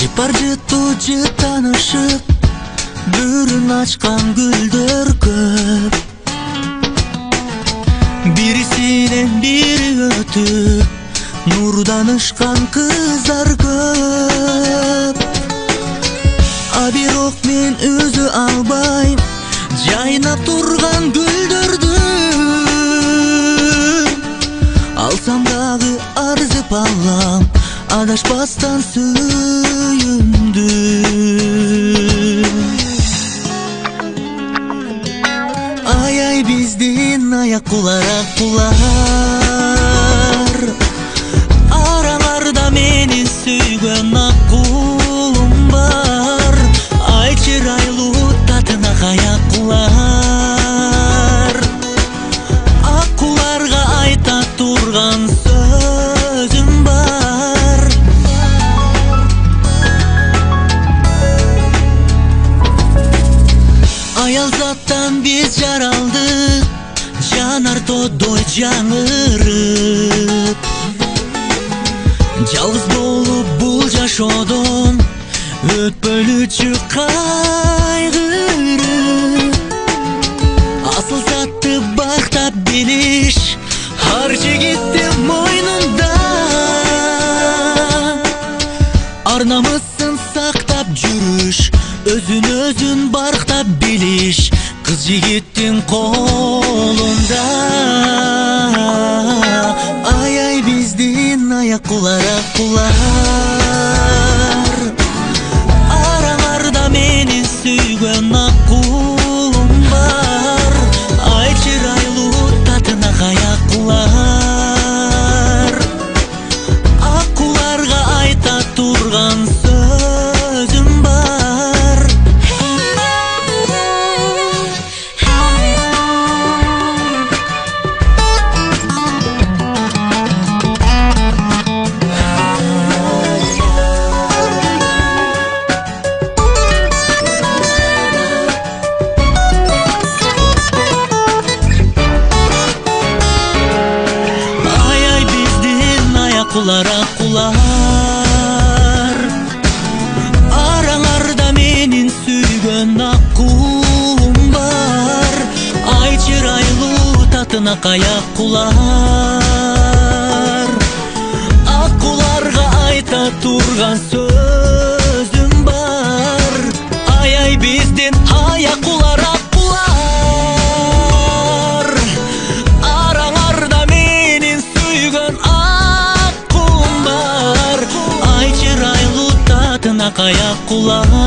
Жыпар жытуучу танышып, бүрүн ачкан гүлдөр көп. Бирисинен бири өтүп, нурданышкан кыздар көп. А бирок мен өзү албайм жайнап турган гүлдөрдү. Алсам дагы арзып алам, адашпастан сүйүндү. Ай биздин аяк-кулар аккулар, араларда менин сүйгөн аккулум бар. Ай чырайлуу татына аяк-кулар, аккуларга айта турган сөзүм бар. Аял заттан биз жаралдык, жанар тодой жаңырып. Жалгыз болуп бул жашоодон өтпөлүчү кайгырып. Асыл затты бактап билиш ар жигиттин мойнунда. Ар намысын сактап жүрүш, өзүн өзүн барктап билиш кыз жигиттин колунда. Ай биздин аяк-кулар аккулар, араларда менин сүйгөн аккулум бар. Ай чырайлуу татына аяк-кулар, аккуларга айта турган сөзүм бар. Аккулар, аккулар, араларда менин сүйгөн аккулум бар. Ай чырайлуу татына аяк-кулар, аккуларга айта турган сөзүм бар. Ай биздин аяк-кулар аккулар, араларда менин сүйгөн аяк-кулар.